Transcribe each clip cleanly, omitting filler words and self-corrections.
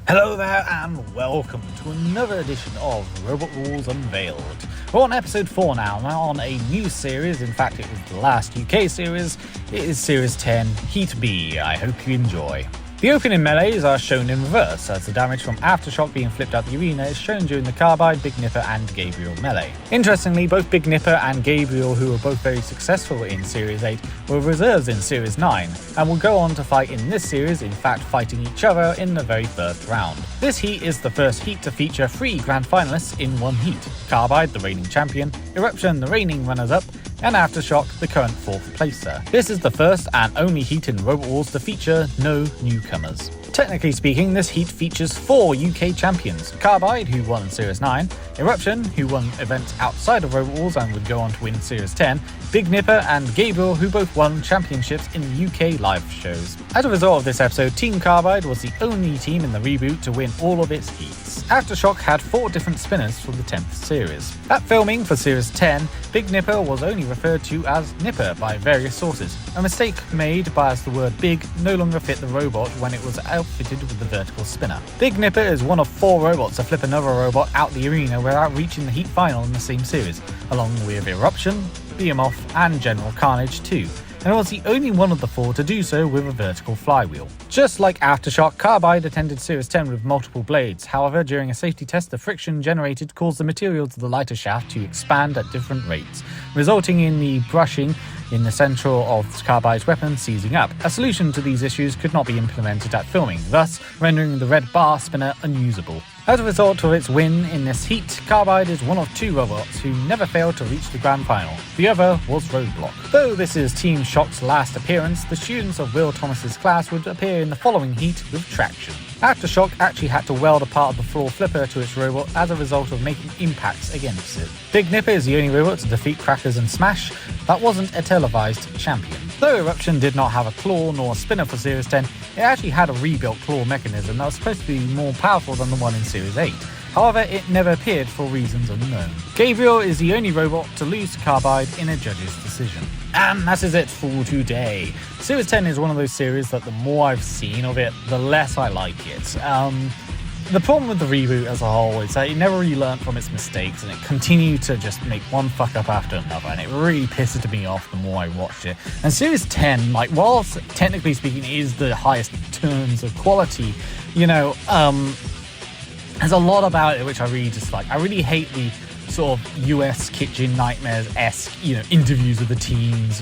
Hello there and welcome to another edition of Robot Rules Unveiled. We're on episode 4 now on a new series. In fact, it was the last UK series. It is Series 10, Heat B. I hope you enjoy. The opening melees are shown in reverse, as the damage from Aftershock being flipped out the arena is shown during the Carbide, Big Nipper and Gabriel melee. Interestingly, both Big Nipper and Gabriel, who were both very successful in Series 8, were reserves in Series 9, and will go on to fight in this series, in fact fighting each other in the very first round. This heat is the first heat to feature 3 grand finalists in one heat: Carbide, the reigning champion, Eruption, the reigning runners-up, and Aftershock, the current 4th placer. This is the first and only heat in Robot Wars to feature no newcomers. Technically speaking, this heat features 4 UK champions: Carbide, who won Series 9, Eruption, who won events outside of Robot Wars and would go on to win Series 10, Big Nipper and Gabriel, who both won championships in the UK live shows. As a result of this episode, Team Carbide was the only team in the reboot to win all of its heats. Aftershock had 4 different spinners for the 10th series. At filming for Series 10, Big Nipper was only referred to as Nipper by various sources, a mistake made by as the word Big no longer fit the robot when it was outfitted with the vertical spinner. Big Nipper is one of 4 robots to flip another robot out the arena without reaching the heat final in the same series, along with Eruption, Behemoth and General Carnage too, and was the only one of the 4 to do so with a vertical flywheel. Just like Aftershock, Carbide attended Series 10 with multiple blades. However, during a safety test, the friction generated caused the materials of the lighter shaft to expand at different rates, resulting in the brushing in the central of Carbide's weapon seizing up. A solution to these issues could not be implemented at filming, thus rendering the red bar spinner unusable. As a result of its win in this heat, Carbide is one of 2 robots who never failed to reach the grand final. The other was Roadblock. Though this is Team Shock's last appearance, the students of Will Thomas's class would appear in the following heat with Traction. Aftershock actually had to weld a part of the floor flipper to its robot as a result of making impacts against it. Big Nipper is the only robot to defeat Crackers and Smash that wasn't a televised champion. Though Eruption did not have a claw nor a spinner for Series 10, it actually had a rebuilt claw mechanism that was supposed to be more powerful than the one in Series 8. However, it never appeared for reasons unknown. Gabriel is the only robot to lose to Carbide in a judge's decision. And that is it for today. Series 10 is one of those series that the more I've seen of it, the less I like it. The problem with the reboot as a whole is that it never really learned from its mistakes, and it continued to just make one fuck up after another, and it really pissed me off the more I watched it. And Series 10, whilst technically speaking is the highest in terms of quality, there's a lot about it which I really dislike. I really hate the sort of US Kitchen Nightmares-esque, interviews with the teams,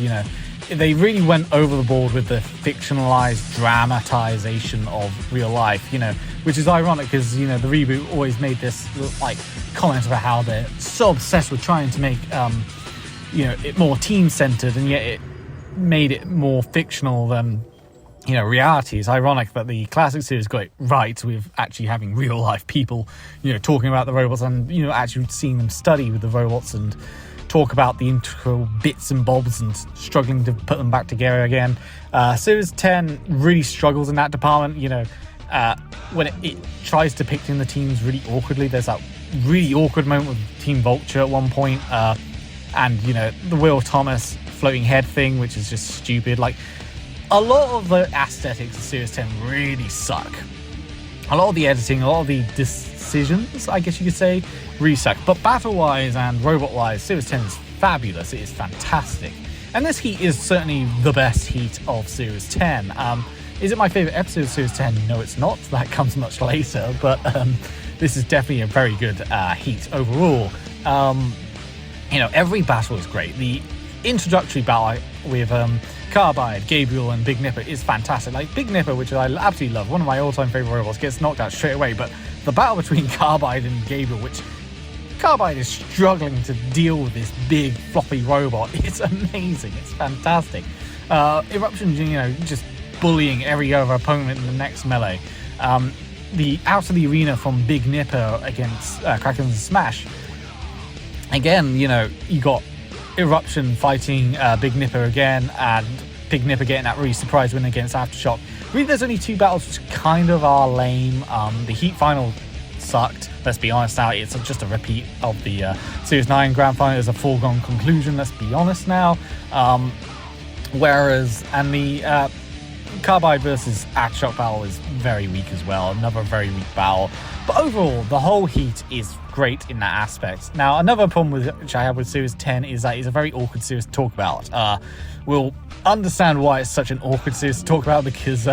They really went over the board with the fictionalized dramatization of real life, which is ironic because, the reboot always made this, comment about how they're so obsessed with trying to make, it more team-centered, and yet it made it more fictional than, reality. It's ironic that the classic series got it right with actually having real-life people, talking about the robots and, actually seeing them study with the robots and talk about the integral bits and bobs and struggling to put them back together again. Series 10 really struggles in that department, when it tries depicting the teams really awkwardly. There's that really awkward moment with Team Vulture at one point, and, the Will Thomas floating head thing, which is just stupid. A lot of the aesthetics of Series 10 really suck. A lot of the editing, a lot of the decisions, I guess you could say, really suck. But battle-wise and robot-wise, Series 10 is fabulous. It is fantastic. And this heat is certainly the best heat of Series 10. Is it my favourite episode of Series 10? No, it's not. That comes much later. But this is definitely a very good heat overall. Every battle is great. The introductory battle with Carbide, Gabriel and Big Nipper is fantastic. Big Nipper, which I absolutely love, one of my all-time favourite robots, gets knocked out straight away, but the battle between Carbide and Gabriel, which Carbide is struggling to deal with this big floppy robot, it's amazing, it's fantastic. Eruption, just bullying every other opponent in the next melee. The out of the arena from Big Nipper against Kraken and Smash, again, you got Eruption fighting Big Nipper again, and Big Nipper getting that really surprise win against Aftershock. Really, there's only 2 battles which kind of are lame. The heat final sucked, let's be honest now. It's just a repeat of the Series 9 grand final. It's a foregone conclusion, let's be honest now. Whereas, and the Carbide versus Aftershock battle is very weak as well. Another very weak battle. But overall, the whole heat is great in that aspect. Now, another problem which I have with Series 10 is that it's a very awkward series to talk about. We'll understand why it's such an awkward series to talk about because,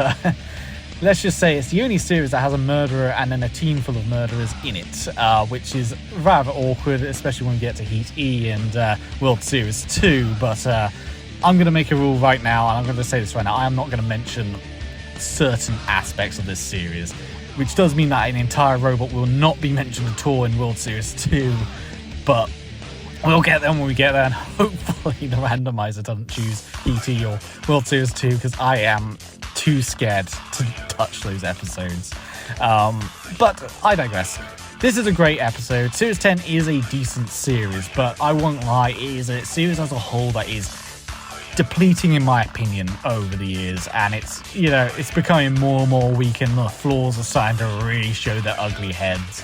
let's just say, it's the only series that has a murderer and then a team full of murderers in it, which is rather awkward, especially when we get to Heat E and World Series 2. But I'm going to make a rule right now, and I'm going to say this right now. I am not going to mention certain aspects of this series, which does mean that an entire robot will not be mentioned at all in World Series 2, but we'll get there when we get there, and hopefully the randomizer doesn't choose ET or World Series 2, because I am too scared to touch those episodes. But I digress. This is a great episode. Series 10 is a decent series, but I won't lie, it is a series as a whole that is depleting in my opinion over the years, and it's becoming more and more weak, and the flaws are starting to really show their ugly heads.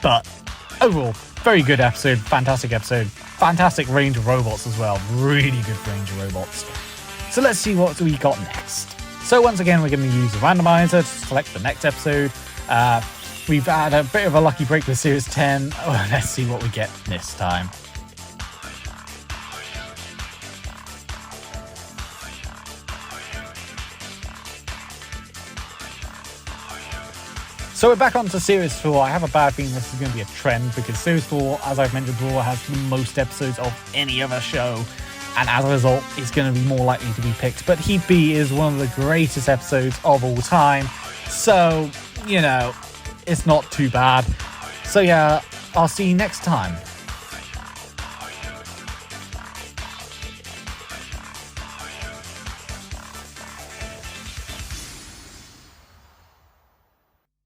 But overall, very good episode, fantastic range of robots as well, really good range of robots. So let's see what we got next. So once again, we're going to use a randomizer to select the next episode. We've had a bit of a lucky break with Series 10. Let's see what we get this time. So we're back onto Series 4. I have a bad feeling this is going to be a trend because Series 4, as I've mentioned before, has the most episodes of any other show, and as a result, it's going to be more likely to be picked. But Heat B is one of the greatest episodes of all time, so, it's not too bad. So yeah, I'll see you next time.